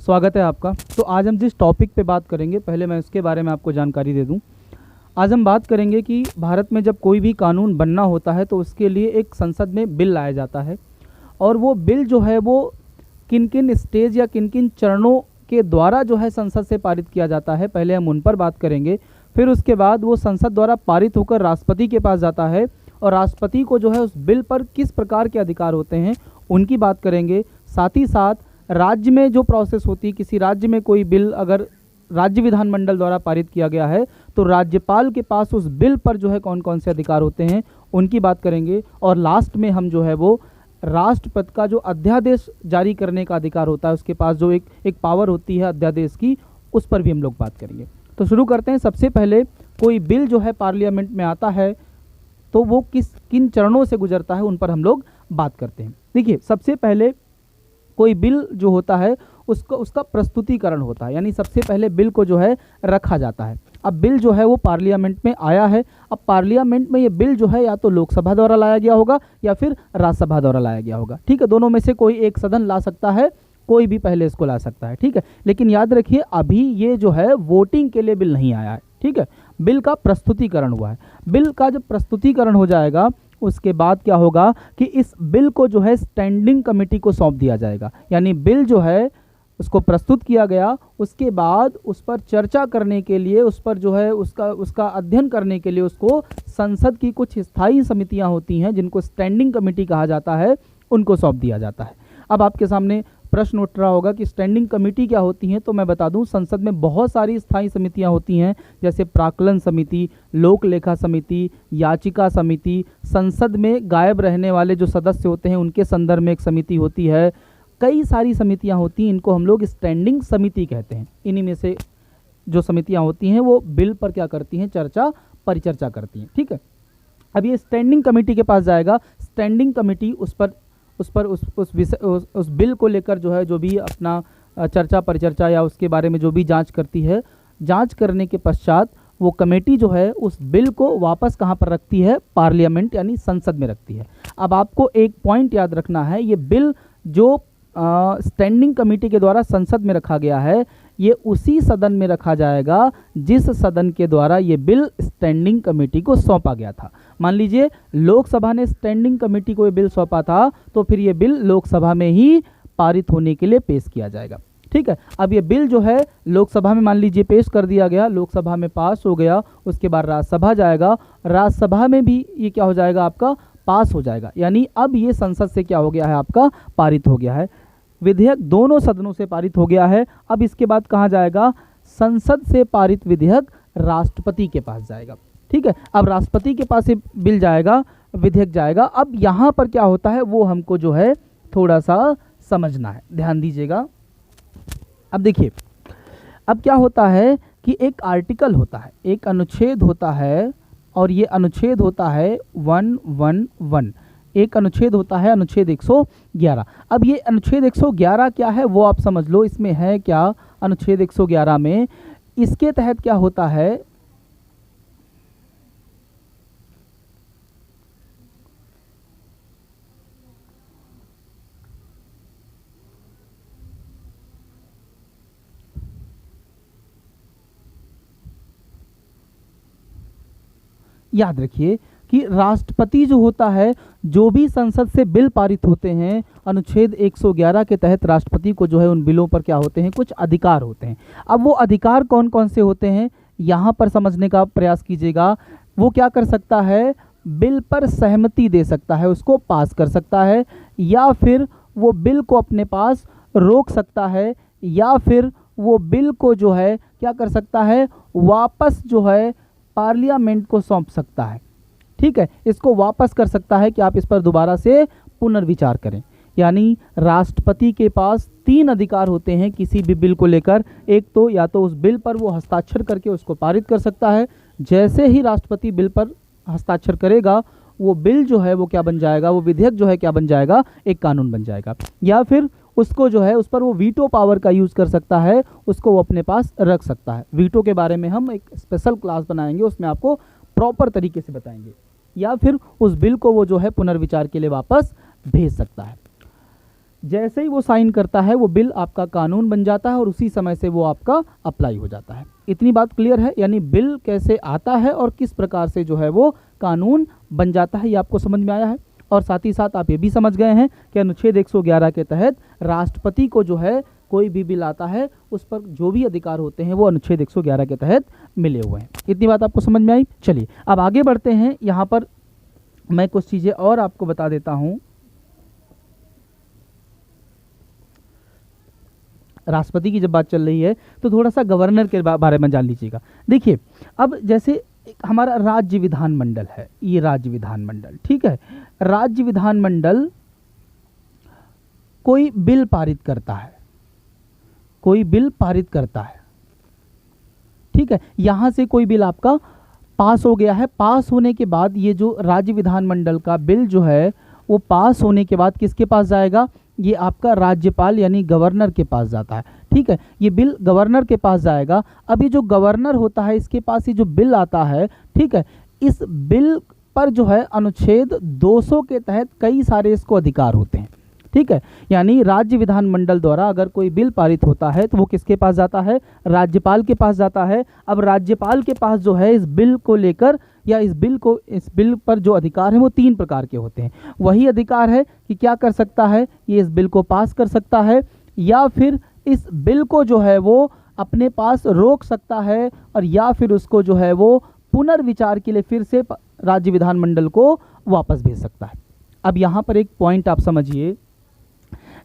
स्वागत है आपका। तो आज हम जिस टॉपिक पे बात करेंगे, पहले मैं उसके बारे में आपको जानकारी दे दूं। आज हम बात करेंगे कि भारत में जब कोई भी कानून बनना होता है तो उसके लिए एक संसद में बिल लाया जाता है, और वो बिल जो है वो किन किन स्टेज या किन किन चरणों के द्वारा जो है संसद से पारित किया जाता है, पहले हम उन पर बात करेंगे। फिर उसके बाद वो संसद द्वारा पारित होकर राष्ट्रपति के पास जाता है, और राष्ट्रपति को जो है उस बिल पर किस प्रकार के अधिकार होते हैं उनकी बात करेंगे। साथ ही साथ राज्य में जो प्रोसेस होती है, किसी राज्य में कोई बिल अगर राज्य विधानमंडल द्वारा पारित किया गया है तो राज्यपाल के पास उस बिल पर जो है कौन कौन से अधिकार होते हैं उनकी बात करेंगे। और लास्ट में हम जो है वो राष्ट्रपति का जो अध्यादेश जारी करने का अधिकार होता है, उसके पास जो एक पावर होती है अध्यादेश की, उस पर भी हम लोग बात करेंगे। तो शुरू करते हैं। सबसे पहले कोई बिल जो है पार्लियामेंट में आता है तो वो किन चरणों से गुजरता है उन पर हम लोग बात करते हैं। देखिए, सबसे पहले कोई बिल जो होता है उसका प्रस्तुतिकरण होता है, यानी सबसे पहले बिल को जो है रखा जाता है। अब बिल जो है वो पार्लियामेंट में आया है। अब पार्लियामेंट में ये बिल जो है या तो लोकसभा द्वारा लाया गया होगा या फिर राज्यसभा द्वारा लाया गया होगा। ठीक है, दोनों में से कोई एक सदन ला सकता है, कोई भी पहले इसको ला सकता है। ठीक है, लेकिन याद रखिए अभी ये जो है वोटिंग के लिए बिल नहीं आया है। ठीक है, बिल का प्रस्तुतिकरण हुआ है। बिल का जब प्रस्तुतिकरण हो जाएगा उसके बाद क्या होगा कि इस बिल को जो है स्टैंडिंग कमेटी को सौंप दिया जाएगा। यानी बिल जो है उसको प्रस्तुत किया गया, उसके बाद उस पर चर्चा करने के लिए, उस पर जो है उसका अध्ययन करने के लिए उसको संसद की कुछ स्थायी समितियां होती हैं जिनको स्टैंडिंग कमेटी कहा जाता है, उनको सौंप दिया जाता है। अब आपके सामने प्रश्न उठ रहा होगा कि स्टैंडिंग कमेटी क्या होती हैं, तो मैं बता दूं संसद में बहुत सारी स्थायी समितियां होती हैं, जैसे प्राक्कलन समिति, लोक लेखा समिति, याचिका समिति। संसद में गायब रहने वाले जो सदस्य होते हैं उनके संदर्भ में एक समिति होती है। कई सारी समितियां होती हैं, इनको हम लोग स्टैंडिंग समिति कहते हैं। इन्हीं में से जो समितियां होती हैं वो बिल पर क्या करती हैं, परिचर्चा करती हैं। ठीक है, अब ये स्टैंडिंग कमेटी के पास जाएगा। स्टैंडिंग कमेटी उस बिल को लेकर जो है जो भी अपना चर्चा परिचर्चा या उसके बारे में जो भी जांच करती है, जांच करने के पश्चात वो कमेटी जो है उस बिल को वापस कहाँ पर रखती है, पार्लियामेंट यानी संसद में रखती है। अब आपको एक पॉइंट याद रखना है, ये बिल जो स्टैंडिंग कमेटी के द्वारा संसद में रखा गया है, ये उसी सदन में रखा जाएगा जिस सदन के द्वारा ये बिल स्टैंडिंग कमेटी को सौंपा गया था। मान लीजिए लोकसभा ने स्टैंडिंग कमेटी को ये बिल सौंपा था, तो फिर ये बिल लोकसभा में ही पारित होने के लिए पेश किया जाएगा। ठीक है, अब ये बिल जो है लोकसभा में मान लीजिए पेश कर दिया गया, लोकसभा में पास हो गया, उसके बाद राज्यसभा जाएगा, राज्यसभा में भी ये क्या हो जाएगा, आपका पास हो जाएगा। यानी अब ये संसद से क्या हो गया है, आपका पारित हो गया है। विधेयक दोनों सदनों से पारित हो गया है। अब इसके बाद कहाँ जाएगा, संसद से पारित विधेयक राष्ट्रपति के पास जाएगा। ठीक है, अब राष्ट्रपति के पास ये बिल जाएगा, विधेयक जाएगा। अब यहाँ पर क्या होता है वो हमको जो है थोड़ा सा समझना है, ध्यान दीजिएगा। अब देखिए, अब क्या होता है कि एक आर्टिकल होता है, एक अनुच्छेद होता है, और ये अनुच्छेद होता है 111। एक अनुच्छेद होता है अनुच्छेद 111। अब ये अनुच्छेद 111 क्या है वो आप समझ लो, इसमें है क्या, अनुच्छेद 111 में इसके तहत क्या होता है, याद रखिए कि राष्ट्रपति जो होता है, जो भी संसद से बिल पारित होते हैं, अनुच्छेद 111 के तहत राष्ट्रपति को जो है उन बिलों पर क्या होते हैं, कुछ अधिकार होते हैं। अब वो अधिकार कौन कौन से होते हैं यहाँ पर समझने का प्रयास कीजिएगा। वो क्या कर सकता है, बिल पर सहमति दे सकता है, उसको पास कर सकता है, या फिर वो बिल को अपने पास रोक सकता है, या फिर वो बिल को जो है क्या कर सकता है, वापस जो है पार्लियामेंट को सौंप सकता है। ठीक है, इसको वापस कर सकता है कि आप इस पर दोबारा से पुनर्विचार करें। यानी राष्ट्रपति के पास 3 अधिकार होते हैं किसी भी बिल को लेकर। एक तो या तो उस बिल पर वो हस्ताक्षर करके उसको पारित कर सकता है, जैसे ही राष्ट्रपति बिल पर हस्ताक्षर करेगा वो बिल जो है वो क्या बन जाएगा, वो विधेयक जो है क्या बन जाएगा, एक कानून बन जाएगा। या फिर उसको जो है उस पर वो वीटो पावर का यूज़ कर सकता है, उसको वो अपने पास रख सकता है। वीटो के बारे में हम एक स्पेशल क्लास बनाएंगे, उसमें आपको प्रॉपर तरीके से बताएंगे। या फिर उस बिल को वो जो है पुनर्विचार के लिए वापस भेज सकता है। जैसे ही वो साइन करता है वो बिल आपका कानून बन जाता है और उसी समय से वो आपका अप्लाई हो जाता है। इतनी बात क्लियर है, यानी बिल कैसे आता है और किस प्रकार से जो है वो कानून बन जाता है, ये आपको समझ में आया है। और साथ ही साथ आप ये भी समझ गए हैं कि अनुच्छेद 111 के तहत राष्ट्रपति को जो है कोई भी बिल आता है उस पर जो भी अधिकार होते हैं वो अनुच्छेद 111 के तहत मिले हुए हैं। इतनी बात आपको समझ में आई। चलिए अब आगे बढ़ते हैं। यहाँ पर मैं कुछ चीज़ें और आपको बता देता हूँ। राष्ट्रपति की जब बात चल रही है तो थोड़ा सा गवर्नर के बारे में जान लीजिएगा। देखिए, अब जैसे हमारा राज्य विधानमंडल है, ये राज्य विधानमंडल, ठीक है, राज्य विधानमंडल कोई बिल पारित करता है, कोई बिल पारित करता है, ठीक है, यहां से कोई बिल आपका पास हो गया है। पास होने के बाद ये जो राज्य विधानमंडल का बिल जो है वो पास होने के बाद किसके पास जाएगा? ये आपका राज्यपाल यानी गवर्नर के पास जाता है, ठीक है, ये बिल गवर्नर के पास जाएगा। अब ये जो गवर्नर होता है इसके पास ये जो बिल आता है, ठीक है, इस बिल पर जो है अनुच्छेद 200 के तहत कई सारे इसको अधिकार होते हैं, ठीक है, यानी राज्य विधानमंडल द्वारा अगर कोई बिल पारित होता है तो वो किसके पास जाता है? राज्यपाल के पास जाता है। अब राज्यपाल के पास जो है इस बिल को लेकर या इस बिल पर जो अधिकार है वो 3 प्रकार के होते हैं। वही अधिकार है कि क्या कर सकता है, ये इस बिल को पास कर सकता है या फिर इस बिल को जो है वो अपने पास रोक सकता है और या फिर उसको जो है वो पुनर्विचार के लिए फिर से राज्य विधानमंडल को वापस भेज सकता है। अब यहाँ पर एक पॉइंट आप समझिए,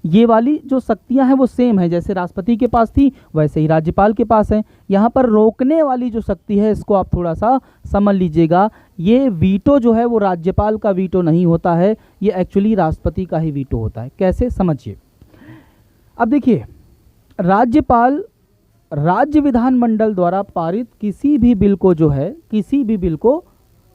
ये वाली जो शक्तियां हैं वो सेम है, जैसे राष्ट्रपति के पास थी वैसे ही राज्यपाल के पास है। यहाँ पर रोकने वाली जो शक्ति है इसको आप थोड़ा सा समझ लीजिएगा। ये वीटो जो है वो राज्यपाल का वीटो नहीं होता है, ये एक्चुअली राष्ट्रपति का ही वीटो होता है। कैसे, समझिए। अब देखिए, राज्यपाल राज्य विधानमंडल द्वारा पारित किसी भी बिल को जो है, किसी भी बिल को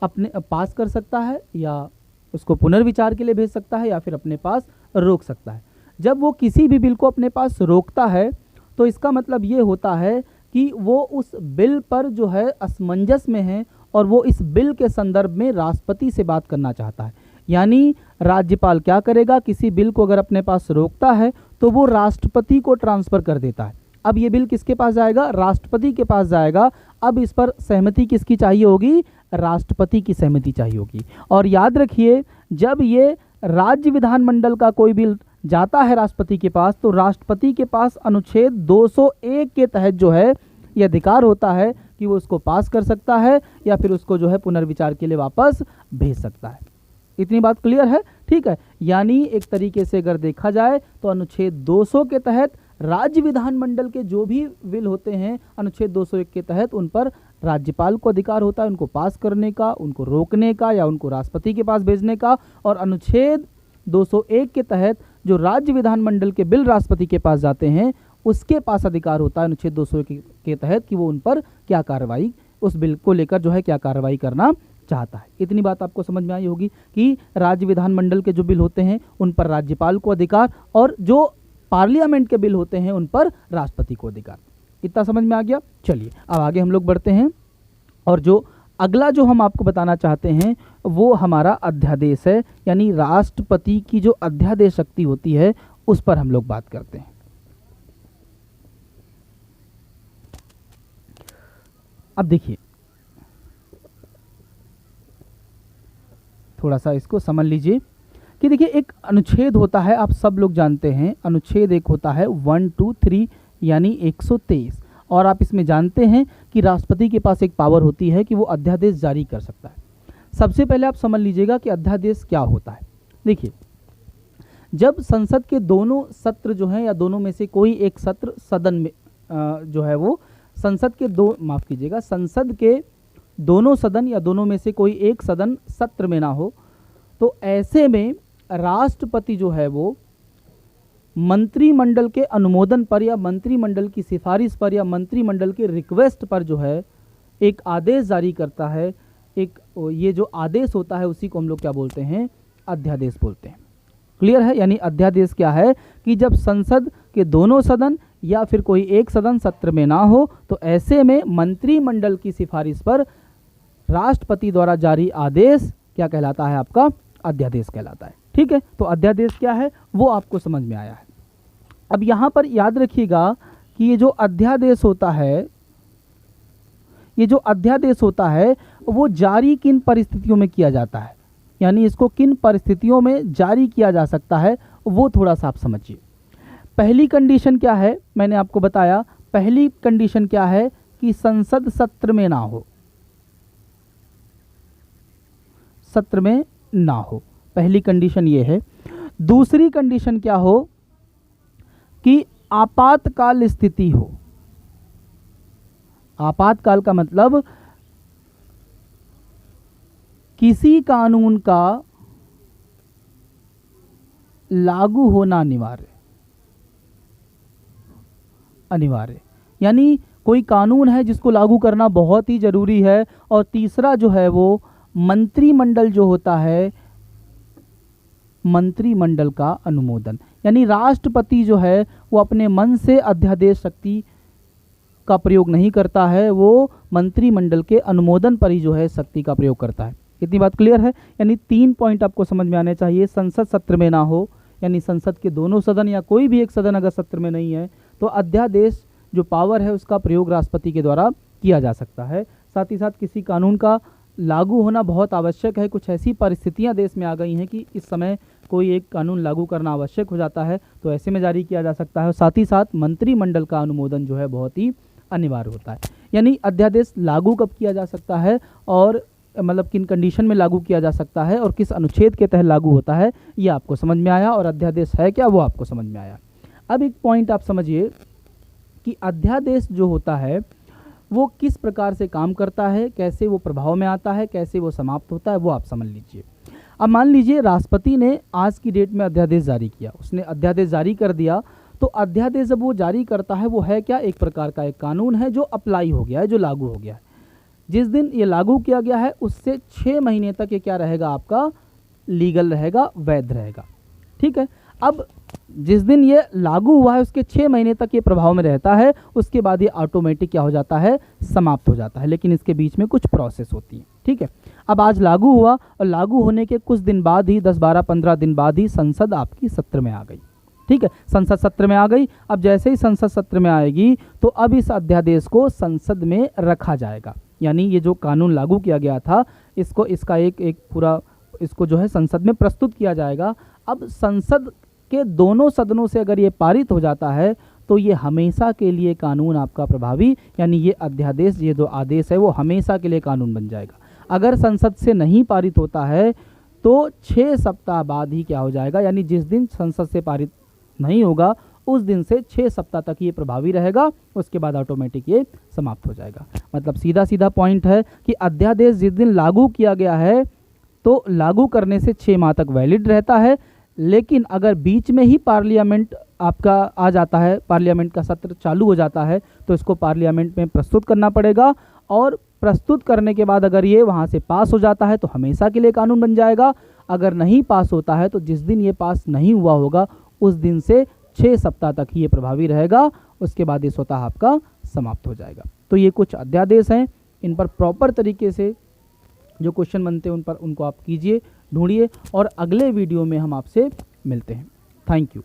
अपने पास कर सकता है या उसको पुनर्विचार के लिए भेज सकता है या फिर अपने पास रोक सकता है। जब वो किसी भी बिल को अपने पास रोकता है तो इसका मतलब ये होता है कि वो उस बिल पर जो है असमंजस में है और वो इस बिल के संदर्भ में राष्ट्रपति से बात करना चाहता है। यानी राज्यपाल क्या करेगा, किसी बिल को अगर अपने पास रोकता है तो वो राष्ट्रपति को ट्रांसफर कर देता है। अब ये बिल किसके पास जाएगा? राष्ट्रपति के पास जाएगा। अब इस पर सहमति किसकी चाहिए होगी? राष्ट्रपति की सहमति चाहिए होगी। और याद रखिए, जब ये राज्य विधानमंडल का कोई बिल जाता है राष्ट्रपति के पास तो राष्ट्रपति के पास अनुच्छेद 201 के तहत जो है ये अधिकार होता है कि वो उसको पास कर सकता है या फिर उसको जो है पुनर्विचार के लिए वापस भेज सकता है। इतनी बात क्लियर है, ठीक है। यानी एक तरीके से अगर देखा जाए तो अनुच्छेद 200 के तहत राज्य विधानमंडल के जो भी बिल होते हैं अनुच्छेद 201 के तहत उन पर राज्यपाल को अधिकार होता है उनको पास करने का, उनको रोकने का या उनको राष्ट्रपति के पास भेजने का। और अनुच्छेद 201 के तहत जो राज्य विधानमंडल के बिल राष्ट्रपति के पास जाते हैं उसके पास अधिकार होता है अनुच्छेद 201 के तहत कि वो उन पर क्या कार्रवाई, उस बिल को लेकर जो है क्या कार्रवाई करना चाहता है। इतनी बात आपको समझ में आई होगी कि राज्य विधानमंडल के जो बिल होते हैं उन पर राज्यपाल को अधिकार और जो पार्लियामेंट के बिल होते हैं उन पर राष्ट्रपति को अधिकार। इतना समझ में आ गया। चलिए अब आगे हम लोग बढ़ते हैं और जो अगला जो हम आपको बताना चाहते हैं वो हमारा अध्यादेश है, यानी राष्ट्रपति की जो अध्यादेश शक्ति होती है उस पर हम लोग बात करते हैं। अब देखिए, थोड़ा सा इसको समझ लीजिए कि देखिए एक अनुच्छेद होता है, आप सब लोग जानते हैं अनुच्छेद एक होता है 1, 2, 3 यानी 123 और आप इसमें जानते हैं कि राष्ट्रपति के पास एक पावर होती है कि वो अध्यादेश जारी कर सकता है। सबसे पहले आप समझ लीजिएगा कि अध्यादेश क्या होता है। देखिए, जब संसद के दोनों सत्र जो हैं या दोनों में से कोई एक सत्र सदन में जो है वो संसद के दोनों सदन या दोनों में से कोई एक सदन सत्र में ना हो तो ऐसे में राष्ट्रपति जो है वो मंत्रिमंडल के अनुमोदन पर या मंत्रिमंडल की सिफारिश पर या मंत्रिमंडल के रिक्वेस्ट पर जो है एक आदेश जारी करता है। एक ये जो आदेश होता है उसी को हम लोग क्या बोलते हैं? अध्यादेश बोलते हैं। क्लियर है? यानी अध्यादेश क्या है कि जब संसद के दोनों सदन या फिर कोई एक सदन सत्र में ना हो तो ऐसे में मंत्रिमंडल की सिफारिश पर राष्ट्रपति द्वारा जारी आदेश क्या कहलाता है? आपका अध्यादेश कहलाता है। ठीक है, तो अध्यादेश क्या है वो आपको समझ में आया है। अब यहाँ पर याद रखिएगा कि ये जो अध्यादेश होता है, ये जो अध्यादेश होता है वो जारी किन परिस्थितियों में किया जाता है, यानी इसको किन परिस्थितियों में जारी किया जा सकता है वो थोड़ा सा आप समझिए। पहली कंडीशन क्या है, मैंने आपको बताया, पहली कंडीशन क्या है कि संसद सत्र में ना हो, सत्र में ना हो, पहली कंडीशन ये है। दूसरी कंडीशन क्या हो कि आपातकाल स्थिति हो। आपातकाल का मतलब किसी कानून का लागू होना अनिवार्य, अनिवार्य यानी कोई कानून है जिसको लागू करना बहुत ही जरूरी है। और तीसरा जो है वो मंत्रिमंडल जो होता है, मंत्रिमंडल का अनुमोदन, यानी राष्ट्रपति जो है वो अपने मन से अध्यादेश शक्ति का प्रयोग नहीं करता है, वो मंत्रिमंडल के अनुमोदन पर ही जो है शक्ति का प्रयोग करता है। इतनी बात क्लियर है। यानी 3 पॉइंट आपको समझ में आने चाहिए। संसद सत्र में ना हो, यानी संसद के दोनों सदन या कोई भी एक सदन अगर सत्र में नहीं है तो अध्यादेश जो पावर है उसका प्रयोग राष्ट्रपति के द्वारा किया जा सकता है। साथ ही साथ किसी कानून का लागू होना बहुत आवश्यक है। कुछ ऐसी परिस्थितियां देश में आ गई हैं कि इस समय कोई एक कानून लागू करना आवश्यक हो जाता है, तो ऐसे में जारी किया जा सकता है। साथ ही साथ मंत्रिमंडल का अनुमोदन जो है बहुत ही अनिवार्य होता है। यानी अध्यादेश लागू कब किया जा सकता है और मतलब किन कंडीशन में लागू किया जा सकता है और किस अनुच्छेद के तहत लागू होता है, ये आपको समझ में आया। और अध्यादेश है क्या वो आपको समझ में आया। अब एक पॉइंट आप समझिए कि अध्यादेश जो होता है वो किस प्रकार से काम करता है, कैसे वो प्रभाव में आता है, कैसे वो समाप्त होता है, वो आप समझ लीजिए। अब मान लीजिए राष्ट्रपति ने आज की डेट में अध्यादेश जारी किया, उसने अध्यादेश जारी कर दिया, तो अध्यादेश जब वो जारी करता है वो है क्या, एक प्रकार का एक कानून है जो अप्लाई हो गया है, जो लागू हो गया है। जिस दिन ये लागू किया गया है उससे 6 महीने तक ये क्या रहेगा, आपका लीगल रहेगा, वैध रहेगा। ठीक है। अब जिस दिन ये लागू हुआ है उसके 6 महीने तक ये प्रभाव में रहता है, उसके बाद ये ऑटोमेटिक क्या हो जाता है, समाप्त हो जाता है। लेकिन इसके बीच में कुछ प्रोसेस होती है। ठीक है। अब आज लागू हुआ और लागू होने के कुछ दिन बाद ही 10, 12, 15 दिन बाद ही संसद आपकी सत्र में आ गई। ठीक है, संसद सत्र में आ गई। अब जैसे ही संसद सत्र में आएगी तो अब इस अध्यादेश को संसद में रखा जाएगा। यानी ये जो कानून लागू किया गया था इसको, इसका एक पूरा इसको जो है संसद में प्रस्तुत किया जाएगा। अब संसद के दोनों सदनों से अगर ये पारित हो जाता है तो ये हमेशा के लिए कानून आपका प्रभावी, यानी ये अध्यादेश, ये जो आदेश है वो हमेशा के लिए कानून बन जाएगा। अगर संसद से नहीं पारित होता है तो 6 सप्ताह बाद ही क्या हो जाएगा, यानी जिस दिन संसद से पारित नहीं होगा उस दिन से 6 सप्ताह तक ये प्रभावी रहेगा, उसके बाद ऑटोमेटिक ये समाप्त हो जाएगा। मतलब सीधा सीधा पॉइंट है कि अध्यादेश जिस दिन लागू किया गया है तो लागू करने से 6 माह तक वैलिड रहता है। लेकिन अगर बीच में ही पार्लियामेंट आपका आ जाता है, पार्लियामेंट का सत्र चालू हो जाता है, तो इसको पार्लियामेंट में प्रस्तुत करना पड़ेगा। और प्रस्तुत करने के बाद अगर ये वहाँ से पास हो जाता है तो हमेशा के लिए कानून बन जाएगा। अगर नहीं पास होता है तो जिस दिन ये पास नहीं हुआ होगा उस दिन से 6 सप्ताह तक ही ये प्रभावी रहेगा, उसके बाद ये स्वतः आपका समाप्त हो जाएगा। तो ये कुछ अध्यादेश हैं, इन पर प्रॉपर तरीके से जो क्वेश्चन बनते हैं उन पर उनको आप कीजिए, ढूंढिए, और अगले वीडियो में हम आपसे मिलते हैं। Thank you.